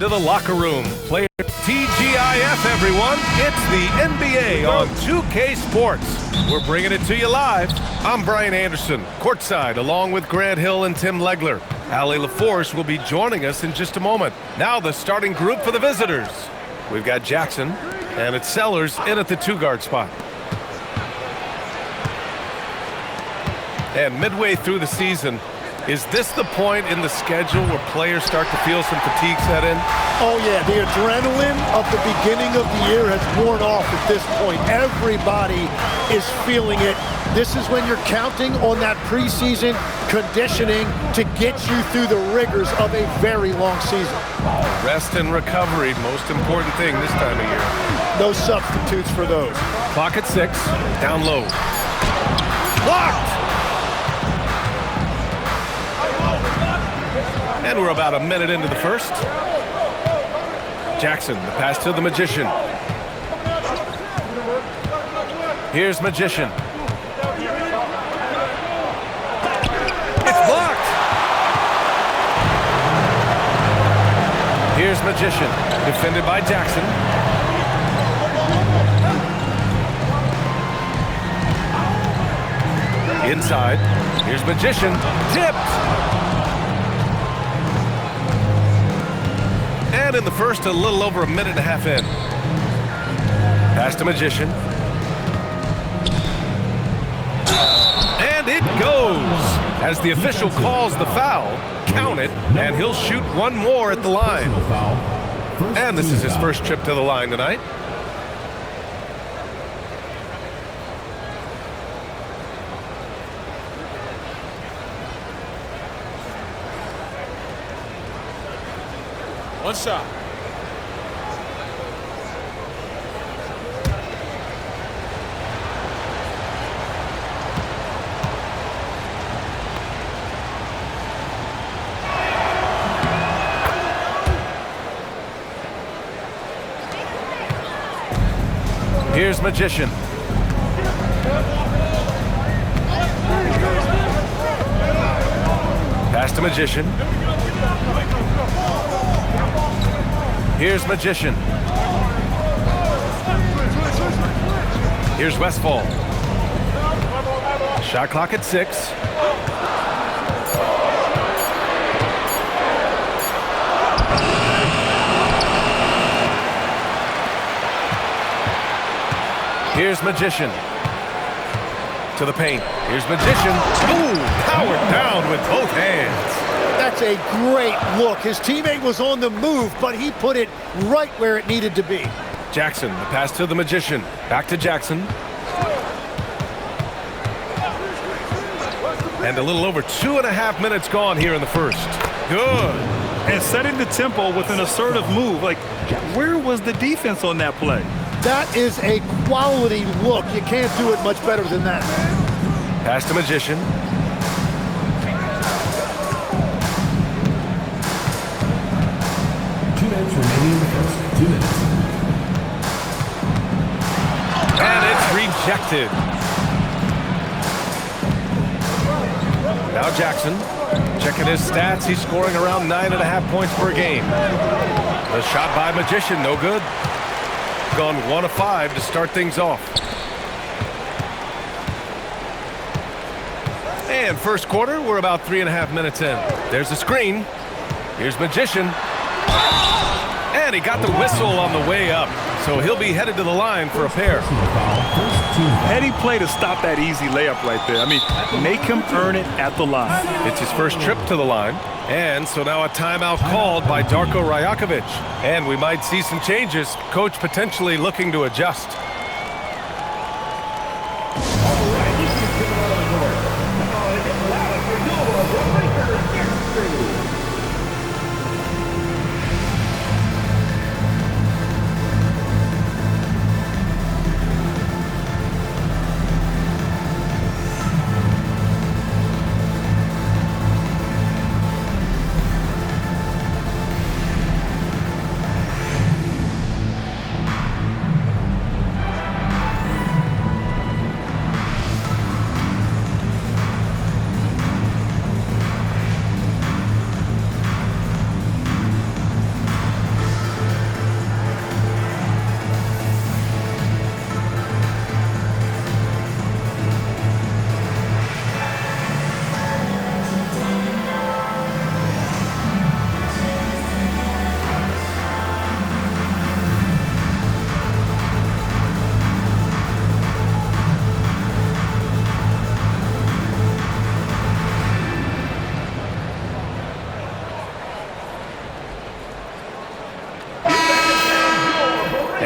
To the locker room. Player TGIF, everyone. It's the NBA on 2K Sports. We're bringing it to you live. I'm Brian Anderson, courtside, along with Grant Hill and Tim Legler. Allie LaForce will be joining us in just a moment. Now the starting group for the visitors. We've got Jackson, and it's Sellers in at the two-guard spot. And midway through the season, is this the point in the schedule where players start to feel some fatigue set in? Oh, yeah. The adrenaline of the beginning of the year has worn off at this point. Everybody is feeling it. This is when you're counting on that preseason conditioning to get you through the rigors of a very long season. Rest and recovery, most important thing this time of year. No substitutes for those. Clock at 6, down low. Blocked! And we're about a minute into the first. Jackson, the pass to the Magician. Here's Magician. It's blocked. Here's Magician, defended by Jackson. Inside. Here's Magician. Tipped. And in the first, a little over a minute and a half in. Pass to Magician. And it goes. As the official calls the foul, count it, and he'll shoot one more at the line. And this is his first trip to the line tonight. One shot. Here's Magician. Pass to Magician. Here's Magician. Here's Westfall. Shot clock at 6. Here's Magician. To the paint. Here's Magician. Ooh, powered down with both hands. That's a great look. His teammate was on the move, but he put it right where it needed to be. Jackson, the pass to the Magician. Back to Jackson. And a little over 2.5 minutes gone here in the first. Good. And setting the tempo with an assertive move. Like, where was the defense on that play? That is a quality look. You can't do it much better than that. Pass to Magician. And it's rejected. Now Jackson, checking his stats, he's scoring around 9.5 points per game. The shot by Magician, no good. Gone 1 of 5 to start things off. And first quarter, we're about 3.5 minutes in. There's a screen. Here's Magician. And he got the whistle on the way up. So he'll be headed to the line for a pair. Heady play to stop that easy layup right there. I mean, make him earn it at the line. It's his first trip to the line. And so now a timeout called by Darko Rajakovic. And we might see some changes. Coach potentially looking to adjust.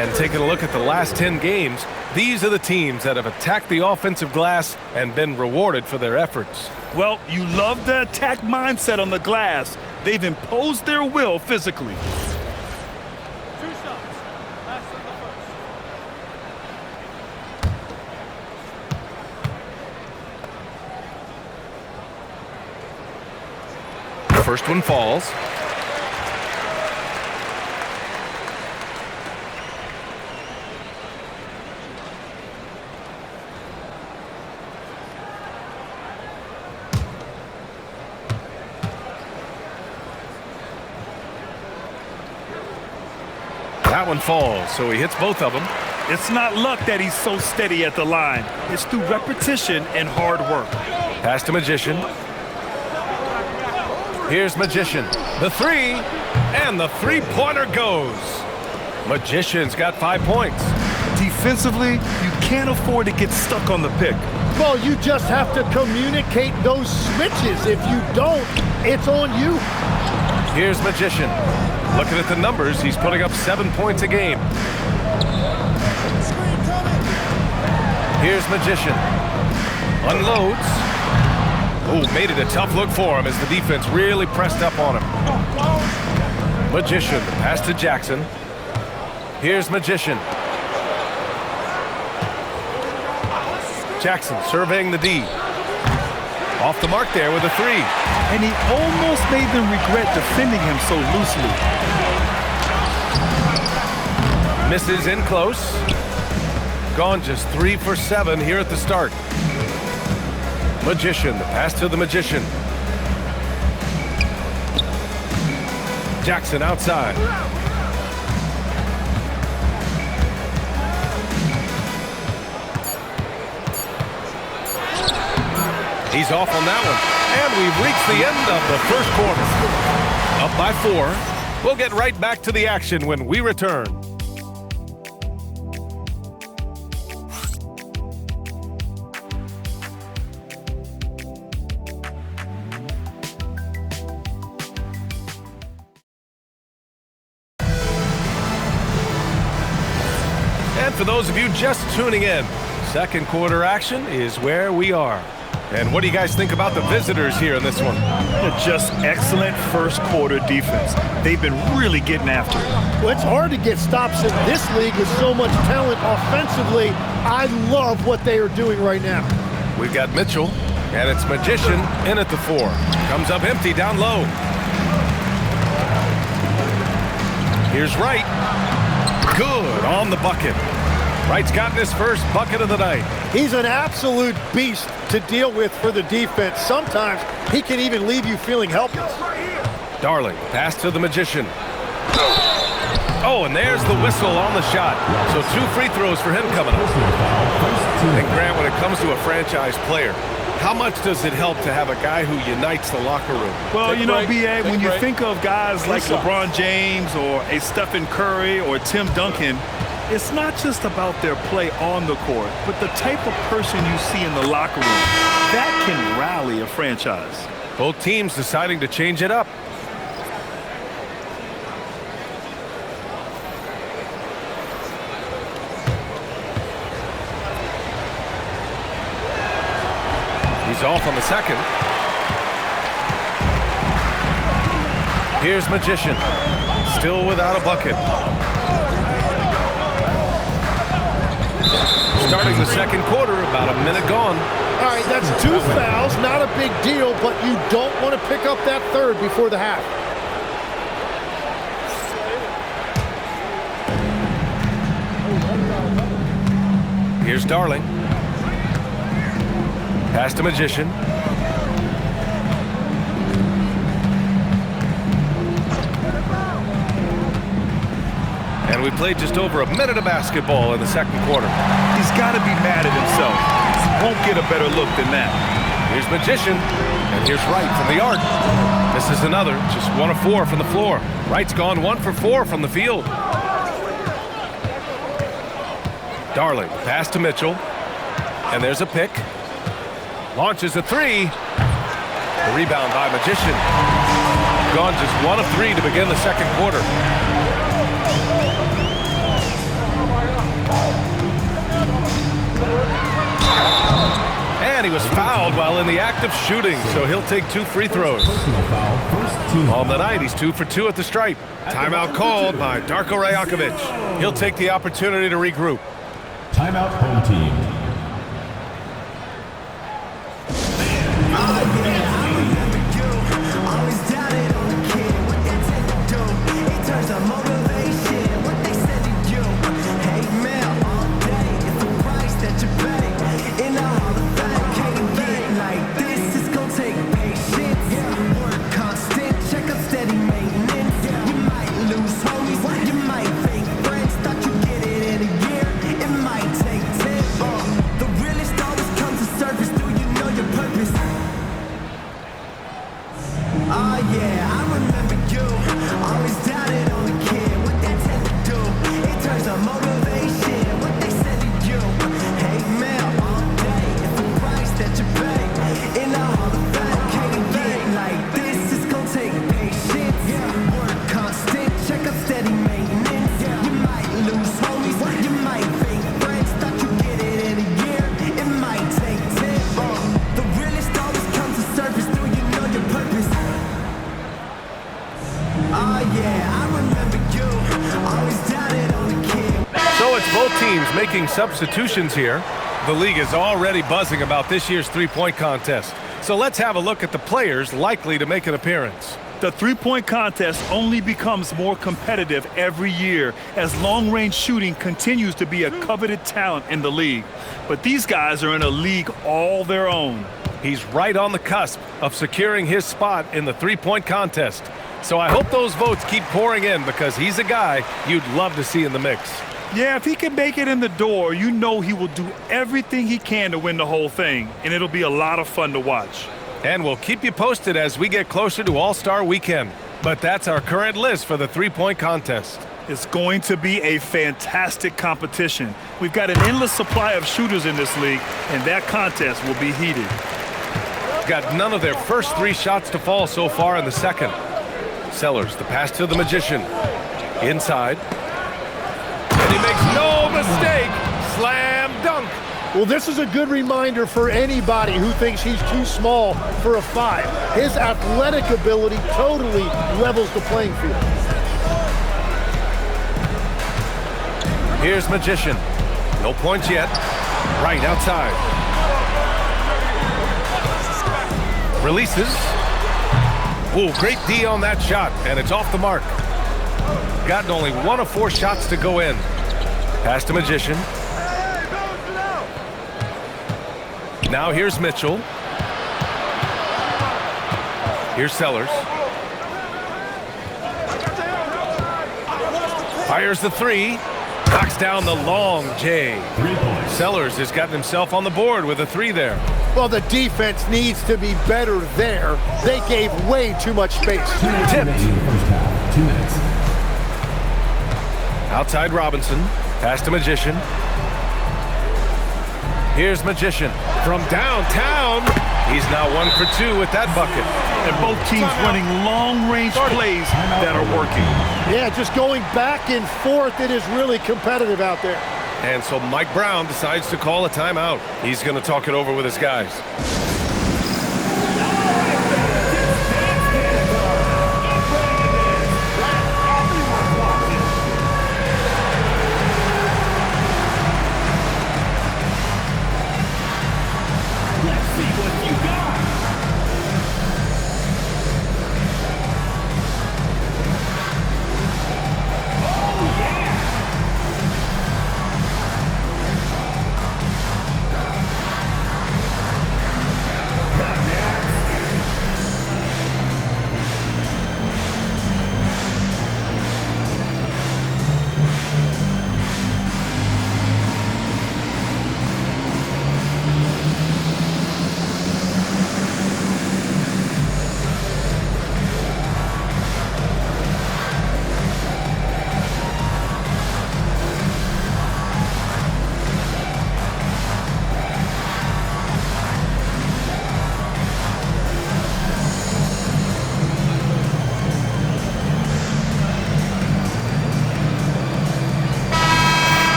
And taking a look at the last 10 games, these are the teams that have attacked the offensive glass and been rewarded for their efforts. Well, you love the attack mindset on the glass. They've imposed their will physically. 2 shots. Last of the first. The first one falls. That one falls, so he hits both of them. It's not luck that he's so steady at the line. It's through repetition and hard work. Pass to Magician. Here's Magician. The three, and the three-pointer goes. Magician's got 5 points. Defensively, you can't afford to get stuck on the pick. Well, you just have to communicate those switches. If you don't, it's on you. Here's Magician. Looking at the numbers, he's putting up 7 points a game. Here's Magician. Unloads. Oh, made it a tough look for him as the defense really pressed up on him. Magician, the pass to Jackson. Here's Magician. Jackson surveying the D. Off the mark there with a three. And he almost made them regret defending him so loosely. Misses in close. Gone just 3 for 7 here at the start. Magician, the pass to the Magician. Jackson outside. He's off on that one. And we've reached the end of the first quarter. Up by 4. We'll get right back to the action when we return. And for those of you just tuning in, second quarter action is where we are. And what do you guys think about the visitors here in this one? Just excellent first quarter defense. They've been really getting after it. Well, it's hard to get stops in this league with so much talent offensively. I love what they are doing right now. We've got Mitchell, and it's Magician in at the 4. Comes up empty down low. Here's Wright. Good on the bucket. Wright's gotten his first bucket of the night. He's an absolute beast to deal with for the defense. Sometimes he can even leave you feeling helpless. Darling, pass to the Magician. Oh, and there's the whistle on the shot. So 2 free throws for him coming up. And Grant, when it comes to a franchise player, how much does it help to have a guy who unites the locker room? Well, you know, B.A., when you think of guys like LeBron James or a Stephen Curry or Tim Duncan, it's not just about their play on the court, but the type of person you see in the locker room. That can rally a franchise. Both teams deciding to change it up. He's off on the second. Here's Magician. Still without a bucket. Starting the second quarter, about a minute gone. All right, that's 2 fouls, not a big deal, but you don't want to pick up that third before the half. Here's Darling. Pass to Magician. And we played just over a minute of basketball in the second quarter. He's got to be mad at himself. He won't get a better look than that. Here's Magician, and here's Wright from the arc. This is another, just 1 of 4 from the floor. Wright's gone 1 for 4 from the field. Darling, pass to Mitchell, and there's a pick. Launches a 3. The rebound by Magician. Gone just 1 of 3 to begin the second quarter. active shooting, so he'll take 2 free throws. On the night, he's 2 for 2 at the stripe. Timeout called by Darko Rajakovic. He'll take the opportunity to regroup. Timeout, home team. Making substitutions here. The league is already buzzing about this year's three-point contest. So let's have a look at the players likely to make an appearance. The three-point contest only becomes more competitive every year as long-range shooting continues to be a coveted talent in the league. But these guys are in a league all their own. He's right on the cusp of securing his spot in the three-point contest. So I hope those votes keep pouring in because he's a guy you'd love to see in the mix. Yeah, if he can make it in the door, you know he will do everything he can to win the whole thing, and it'll be a lot of fun to watch. And we'll keep you posted as we get closer to All-Star Weekend. But that's our current list for the three-point contest. It's going to be a fantastic competition. We've got an endless supply of shooters in this league, and that contest will be heated. Got none of their first 3 shots to fall so far in the second. Sellers, the pass to the Magician. Inside. And he makes no mistake. Slam dunk. Well, this is a good reminder for anybody who thinks he's too small for a 5. His athletic ability totally levels the playing field. Here's Magician. No points yet. Right outside. Releases. Ooh, great D on that shot, and it's off the mark. Gotten only 1 of 4 shots to go in. Pass to Magician. Now here's Mitchell. Here's Sellers. Fires the 3. Knocks down the long J. Sellers has gotten himself on the board with a 3 there. Well, the defense needs to be better there. They gave way too much space. Tipped. 2 minutes. Outside Robinson. Pass to Magician. Here's Magician. From downtown, he's now 1 for 2 with that bucket. And both teams running long-range plays that are working. Yeah, just going back and forth, it is really competitive out there. And so Mike Brown decides to call a timeout. He's going to talk it over with his guys.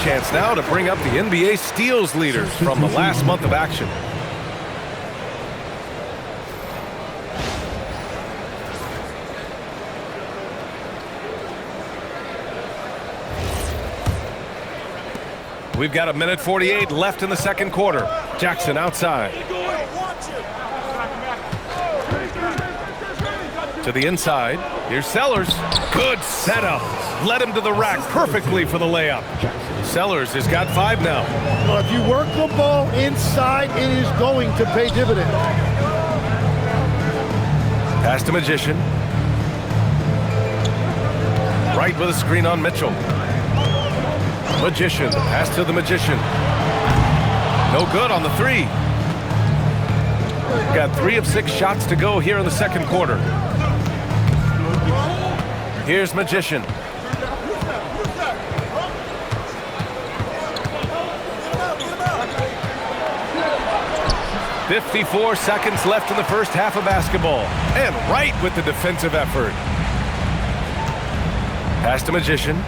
Chance now to bring up the NBA steals leaders from the last month of action. We've got 1:48 left in the second quarter. Jackson outside. To the inside. Here's Sellers. Good setup. Led him to the rack perfectly for the layup. Sellers has got 5 now. Well, if you work the ball inside, it is going to pay dividends. Pass to Magician. Right with a screen on Mitchell. Magician. Pass to the Magician. No good on the 3. Got 3 of 6 shots to go here in the second quarter. Here's Magician. "54 seconds left in the first half of basketball. And right with the defensive effort. Pass to Magician.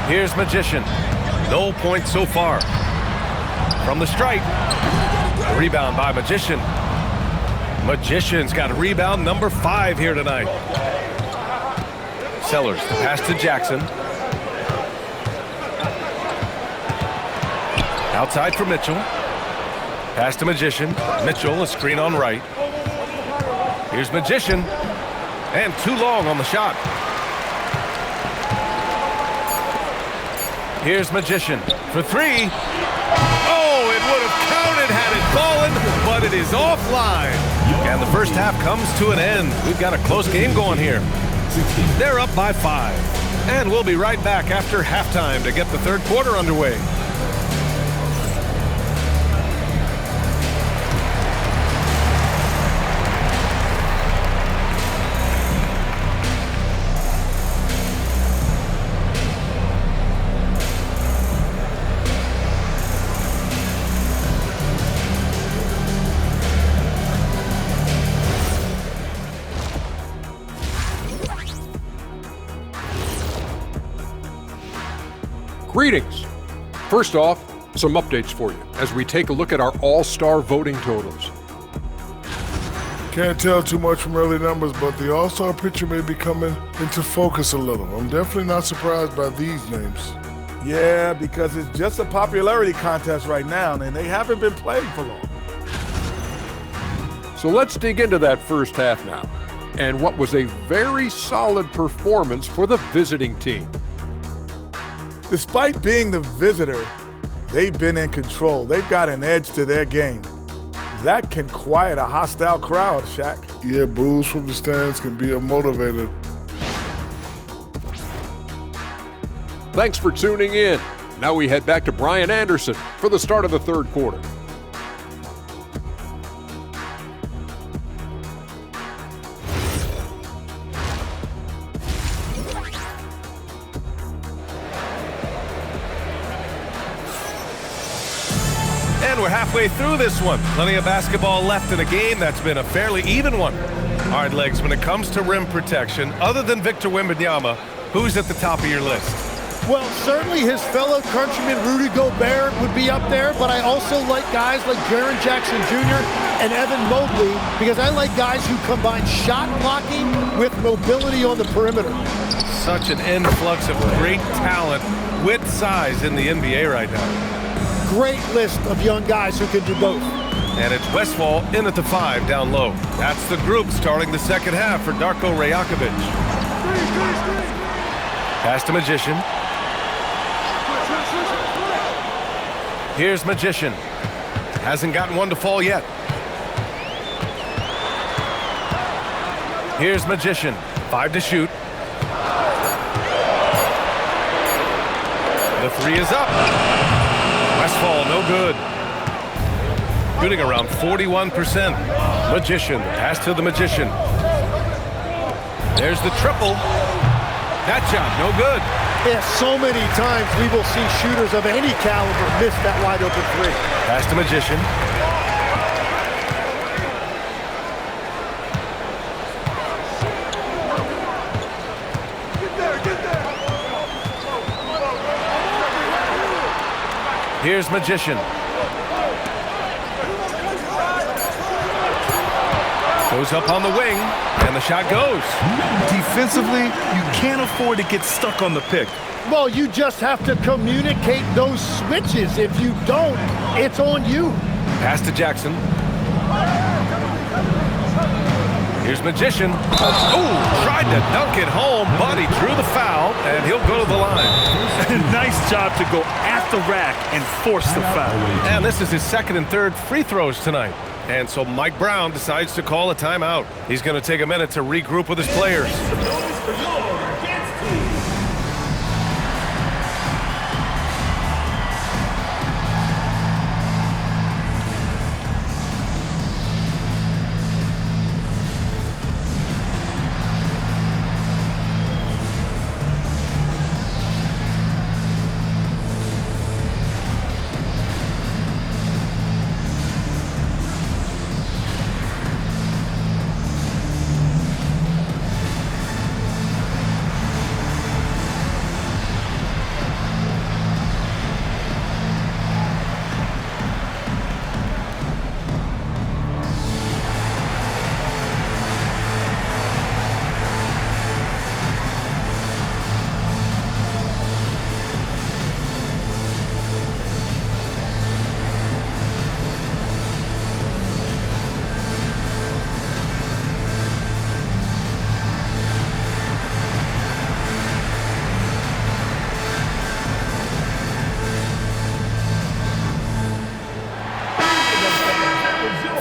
Here's Magician. No points so far. From the stripe. Rebound by Magician. Magician's got rebound number 5 here tonight. Sellers, the pass to Jackson. Outside for Mitchell. Pass to Magician. Mitchell, a screen on right. Here's Magician. And too long on the shot. Here's Magician for 3. Oh, it would have counted had it fallen, but it is offline. And the first half comes to an end. We've got a close game going here. They're up by 5. And we'll be right back after halftime to get the third quarter underway. Greetings. First off, some updates for you as we take a look at our all-star voting totals. Can't tell too much from early numbers, but the all-star picture may be coming into focus a little. I'm definitely not surprised by these names. Yeah, because it's just a popularity contest right now, and they haven't been playing for long. So let's dig into that first half now, and what was a very solid performance for the visiting team. Despite being the visitor, they've been in control. They've got an edge to their game. That can quiet a hostile crowd, Shaq. Yeah, boos from the stands can be a motivator. Thanks for tuning in. Now we head back to Brian Anderson for the start of the third quarter. And we're halfway through this one. Plenty of basketball left in a game that's been a fairly even one. All right, Legs, when it comes to rim protection, other than Victor Wembanyama, who's at the top of your list? Well, certainly his fellow countryman Rudy Gobert would be up there, but I also like guys like Jaren Jackson Jr. and Evan Mobley because I like guys who combine shot blocking with mobility on the perimeter. Such an influx of great talent with size in the NBA right now. Great list of young guys who can do both. And it's Westfall in at the 5 down low. That's the group starting the second half for Darko Rajakovic. Pass to Magician. Here's Magician. Hasn't gotten one to fall yet. Here's Magician. 5 to shoot. The 3 is up. Westfall, no good. Shooting around 41%. Magician, pass to the Magician. There's the triple. That shot, no good. Yeah, so many times we will see shooters of any caliber miss that wide open 3. Pass to Magician. Here's Magician. Goes up on the wing, and the shot goes. Defensively, you can't afford to get stuck on the pick. Well, you just have to communicate those switches. If you don't, it's on you. Pass to Jackson. Here's Magician. Oh, tried to dunk it home, but he drew the foul, and he'll go to the line. Nice job to go at the rack and force the foul. And this is his second and third free throws tonight. And so Mike Brown decides to call a timeout. He's going to take a minute to regroup with his players.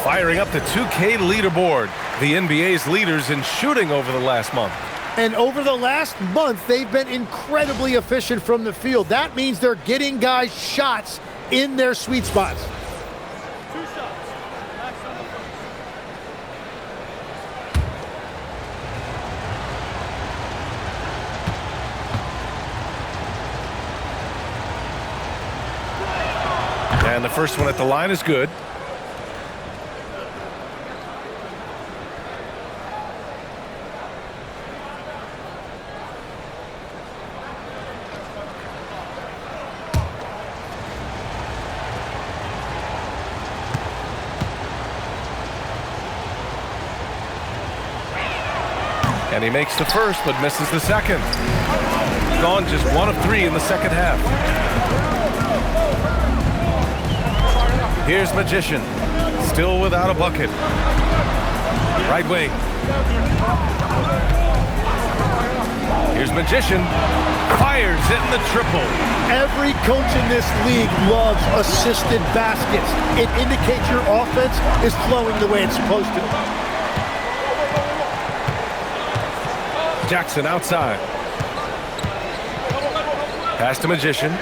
Firing up the 2K leaderboard. The NBA's leaders in shooting over the last month. And over the last month, they've been incredibly efficient from the field. That means they're getting guys shots in their sweet spots. 2 shots. Max on the first. And the first one at the line is good. And he makes the first, but misses the second. Gone just 1 of 3 in the second half. Here's Magician, still without a bucket. Right wing. Here's Magician, fires it in the triple. Every coach in this league loves assisted baskets. It indicates your offense is flowing the way it's supposed to. Jackson outside. Pass to Magician.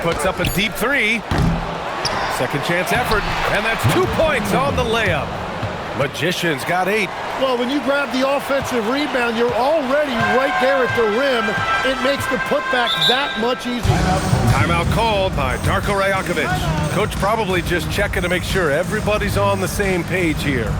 Puts up a deep 3. Second chance effort, and that's 2 points on the layup. Magician's got 8. Well, when you grab the offensive rebound, you're already right there at the rim. It makes the putback that much easier. Timeout called by Darko Rajakovic. Coach probably just checking to make sure everybody's on the same page here.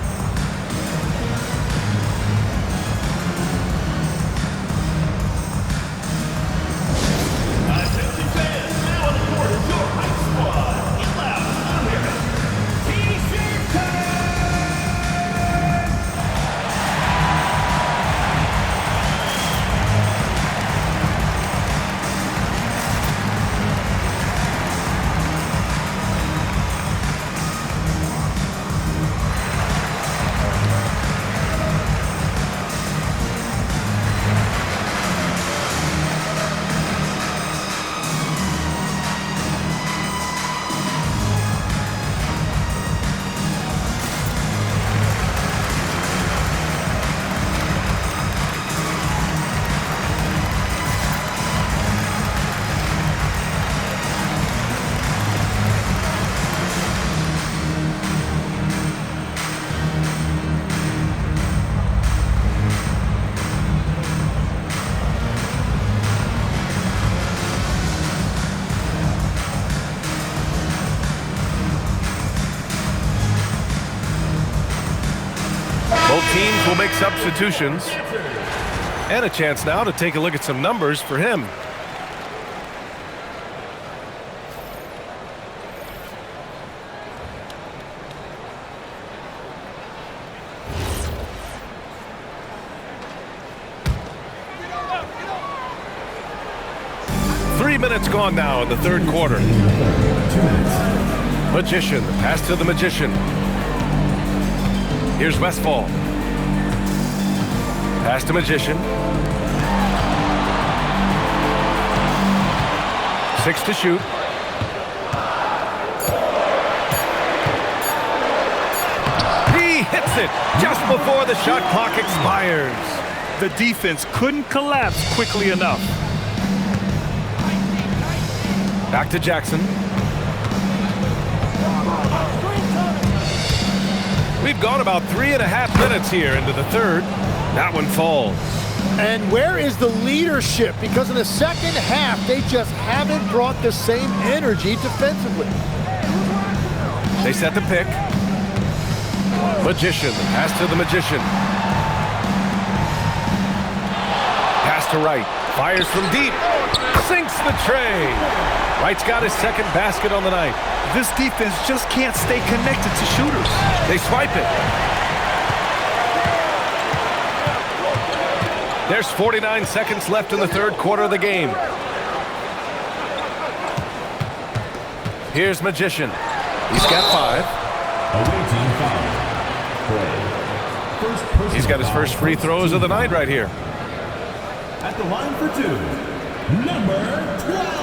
Both teams will make substitutions. And a chance now to take a look at some numbers for him. Minutes gone now in the third quarter. 2 minutes. Magician, the pass to the Magician. Here's Westfall. Pass to Magician. 6 to shoot. He hits it just before the shot clock expires. The defense couldn't collapse quickly enough. Back to Jackson. We've gone about 3.5 minutes here into the third. That one falls. And where is the leadership? Because in the second half, they just haven't brought the same energy defensively. They set the pick. Magician, the pass to the Magician. Pass to Wright. Fires from deep. Sinks the tray. Wright's got his second basket on the night. This defense just can't stay connected to shooters. They swipe it. There's 49 seconds left in the third quarter of the game. Here's Magician. He's got 5. Away team foul. Play. First personal He's got his foul first free throws of the night right here. At the line for 2, number 12.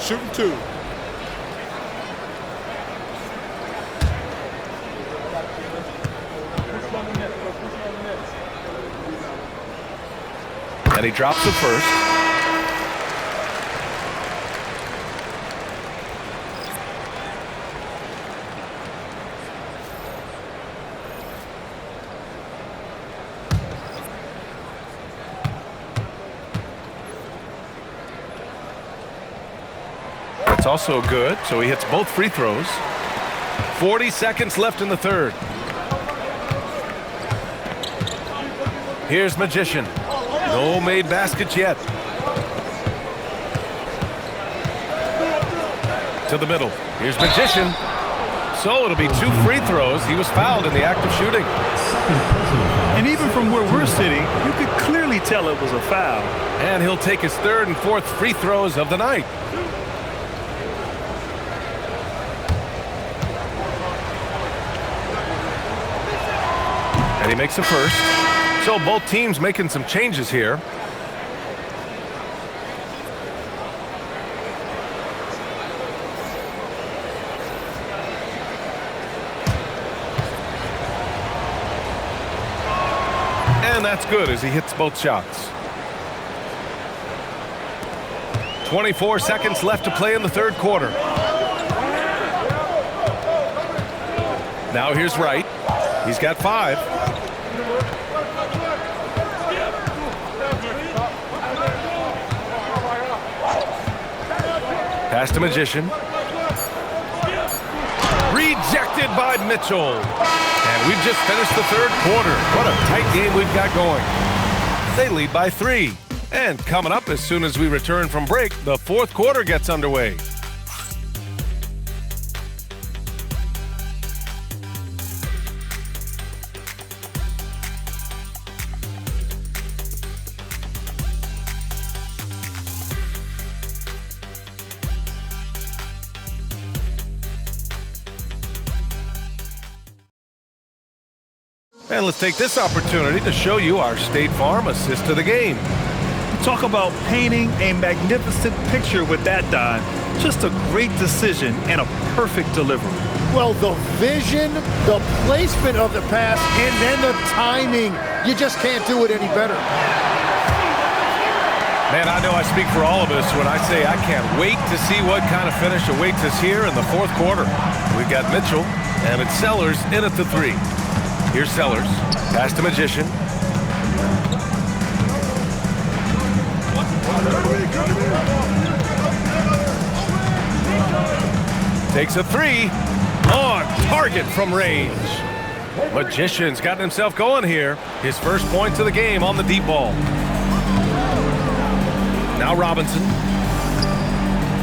Shooting 2. And he drops the first. That's also good, so he hits both free throws. 40 seconds left in the third. Here's Magician. No made baskets yet. To the middle. Here's Magician. So it'll be 2 free throws. He was fouled in the act of shooting. And even from where we're sitting, you could clearly tell it was a foul. And he'll take his third and fourth free throws of the night. And he makes a first. So both teams making some changes here. And that's good as he hits both shots. 24 seconds left to play in the third quarter. Now here's Wright. He's got 5. Pass to Magician. Rejected by Mitchell. And we've just finished the third quarter. What a tight game we've got going. They lead by 3. And coming up as soon as we return from break, the fourth quarter gets underway. And let's take this opportunity to show you our State Farm assist to the game. Talk about painting a magnificent picture with that dive. Just a great decision and a perfect delivery. Well, the vision, the placement of the pass, and then the timing. You just can't do it any better. Man, I know I speak for all of us when I say I can't wait to see what kind of finish awaits us here in the fourth quarter. We've got Mitchell, and it's Sellers in at the 3. Here's Sellers. Pass to Magician. Takes a 3. On target from range. Magician's gotten himself going here. His first points of the game on the deep ball. Now Robinson. Get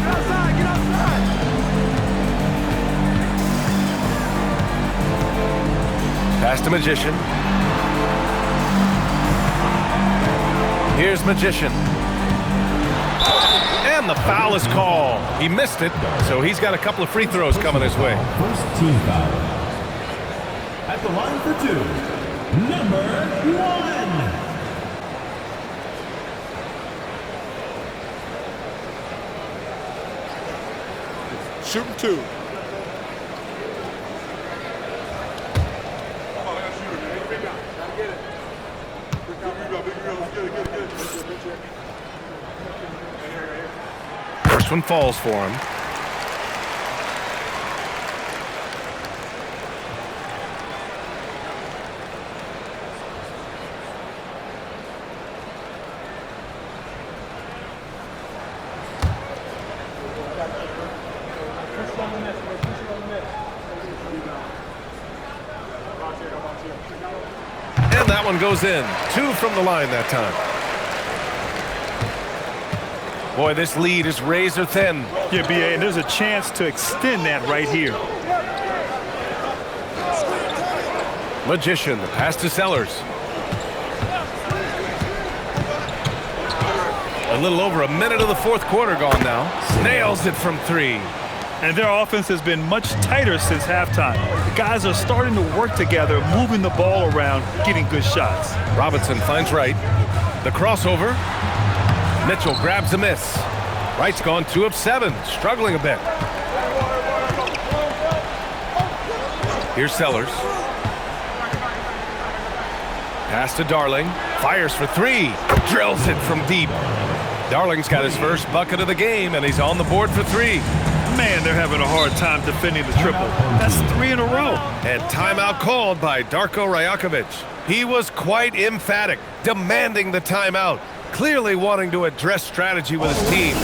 outside, get outside. Pass to Magician. Here's Magician. And the foul is called. He missed it, so he's got a couple of free throws coming his way. First team foul. At the line for two, number 1. Shooting two. First one falls for him. And that one goes in. 2 from the line that time. Boy, this lead is razor thin. Yeah, B.A., and there's a chance to extend that right here. Magician, the pass to Sellers. A little over a minute of the fourth quarter gone now. Nails it from 3. And their offense has been much tighter since halftime. The guys are starting to work together, moving the ball around, getting good shots. Robinson finds Wright. The crossover. Mitchell grabs a miss. Wright's gone 2 of 7, struggling a bit. Here's Sellers. Pass to Darling. Fires for 3. Drills it from deep. Darling's got his first bucket of the game, and he's on the board for 3. Man, they're having a hard time defending the triple. That's 3 in a row. And timeout called by Darko Rajakovic. He was quite emphatic, demanding the timeout, clearly wanting to address strategy with his team.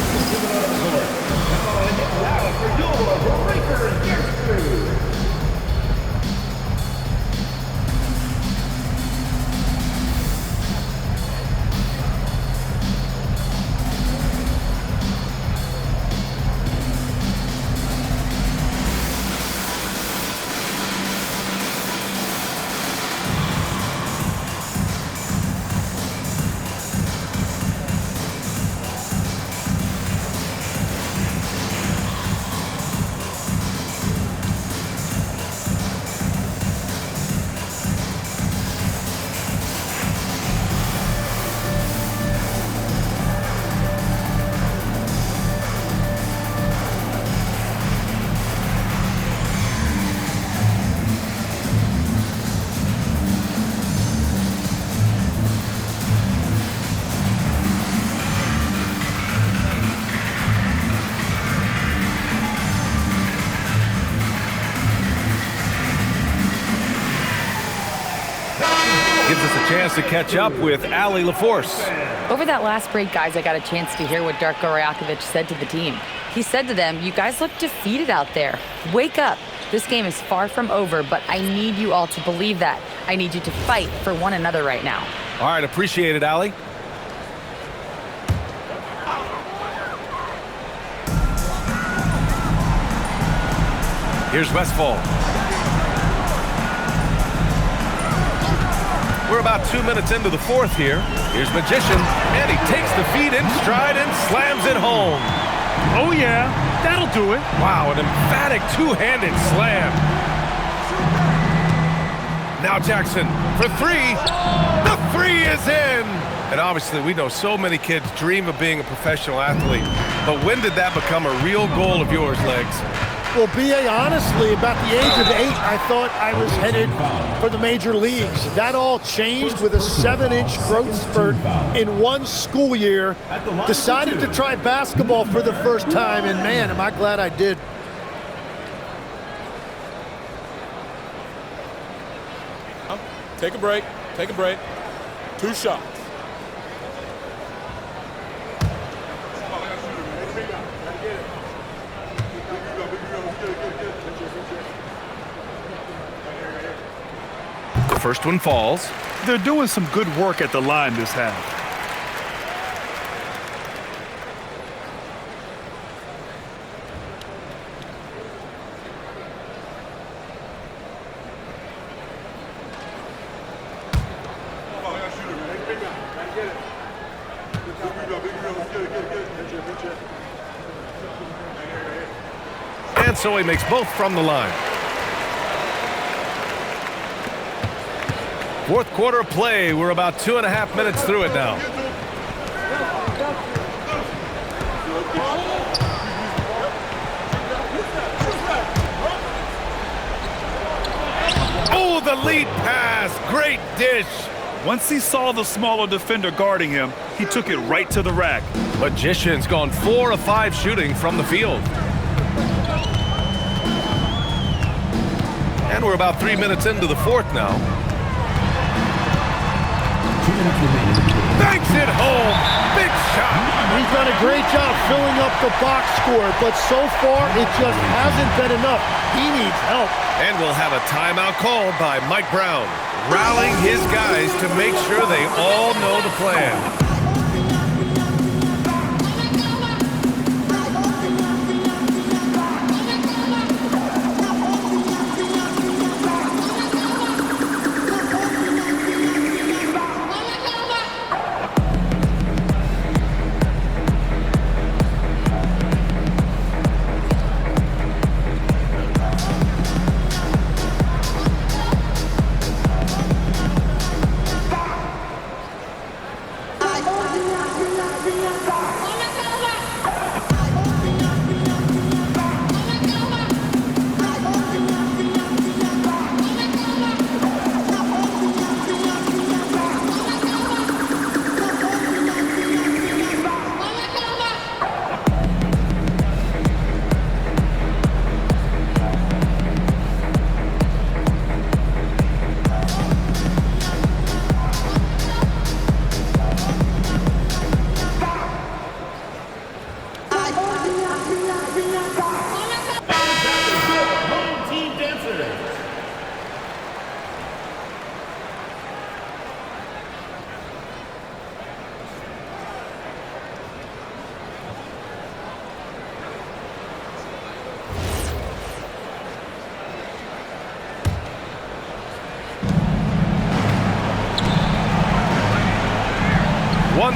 Gives us a chance to catch up with Allie LaForce. Over that last break, guys, I got a chance to hear what Darko Rajakovic said to the team. He said to them, you guys look defeated out there. Wake up. This game is far from over, but I need you all to believe that. I need you to fight for one another right now. All right, appreciate it, Allie. Here's Westfall. We're about 2 minutes into the fourth here. Here's Magician, and he takes the feed in stride and slams it home. Oh, yeah, that'll do it. Wow, an emphatic two-handed slam. Now Jackson for 3. The 3 is in. And obviously, we know so many kids dream of being a professional athlete. But when did that become a real goal of yours, Legs? Well, B.A., honestly, about the age of 8, I thought I was headed for the major leagues. That all changed with a 7-inch growth spurt in one school year. Decided to try basketball for the first time, and man, am I glad I did. Take a break. Take a break. 2 shots. first one falls. They're doing some good work at the line this half. And so he makes both from the line. Fourth quarter of play. We're about 2.5 minutes through it now. Oh, the lead pass. Great dish. Once he saw the smaller defender guarding him, he took it right to the rack. Magician's gone 4 of 5 shooting from the field. And we're about 3 minutes into the fourth now. 2 minutes remaining. Banks it home. Big shot. He's done a great job filling up the box score, but so far it just hasn't been enough. He needs help. And we'll have a timeout called by Mike Brown, rallying his guys to make sure they all know the plan.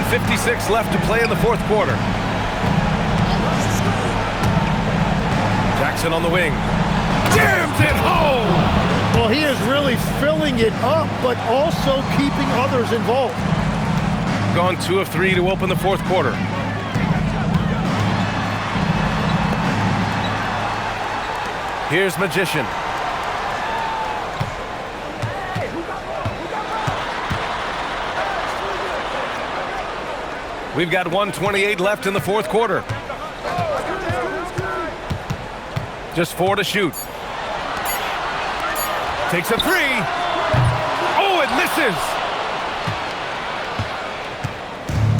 .56 left to play in the fourth quarter. Jackson on the wing. Jams it home! Well, he is really filling it up, but also keeping others involved. Gone 2 of 3 to open the fourth quarter. Here's Magician. We've got 1:28 left in the fourth quarter. Just 4 to shoot. Takes a 3. Oh, it misses.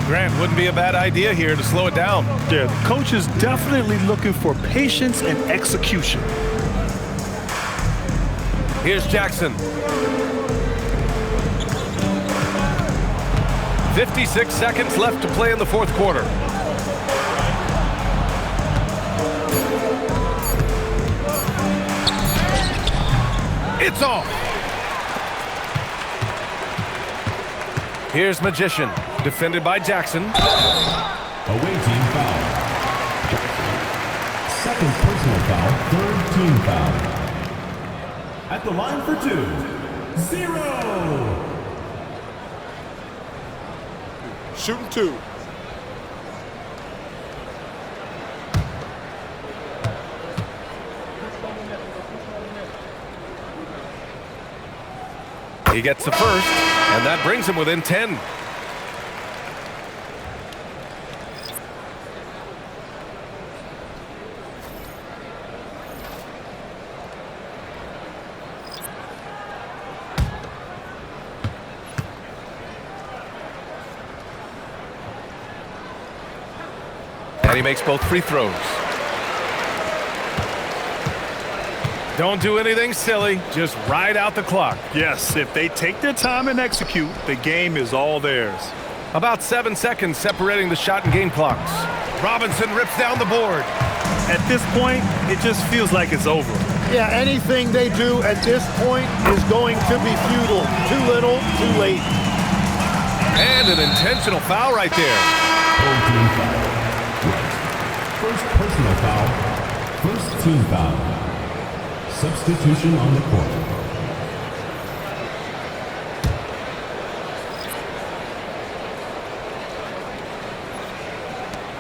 Grant, wouldn't be a bad idea here to slow it down. Yeah, the coach is definitely looking for patience and execution. Here's Jackson. 56 seconds left to play in the fourth quarter. It's off. Here's Magician, defended by Jackson. Away team foul. Second personal foul, third team foul. At the line for 2, 0. Shooting 2. He gets the first, and that brings him within 10. And he makes both free throws. Don't do anything silly. Just ride out the clock. Yes, if they take their time and execute, the game is all theirs. About 7 seconds separating the shot and game clocks. Robinson rips down the board. At this point, it just feels like it's over. Yeah, anything they do at this point is going to be futile. Too little, too late. And an intentional foul right there. First personal foul. First team foul. Substitution on the court.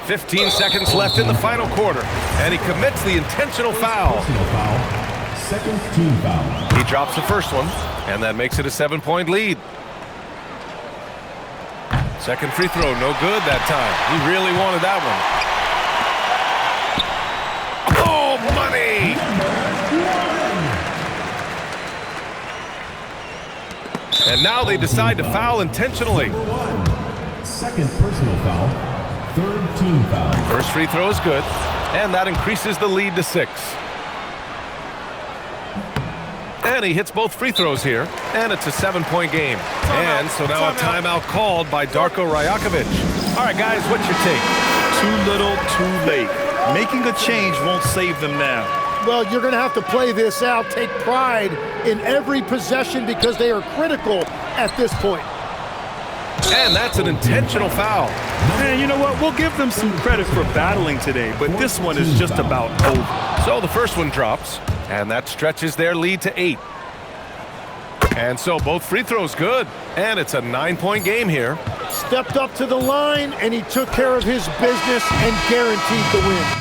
"15 seconds left in the final quarter, and he commits the intentional foul. Personal foul. Second team foul. He drops the first one, and that makes it a 7-point lead. Second free throw, no good that time. He really wanted that one. Oh, money! And now they decide to foul intentionally. Second personal foul. Third team foul. First free throw is good, and that increases the lead to 6. And he hits both free throws here, and it's a 7-point game. And so now a timeout called by Darko Rajakovic. All right, guys, what's your take? Too little, too late. Making a change won't save them now. Well, you're going to have to play this out, take pride in every possession because they are critical at this point. And that's an intentional foul. And you know what? We'll give them some credit for battling today, but this one is just about over. So the first one drops, and that stretches their lead to 8. And so both free throws good, and it's a 9-point game here. Stepped up to the line, and he took care of his business and guaranteed the win.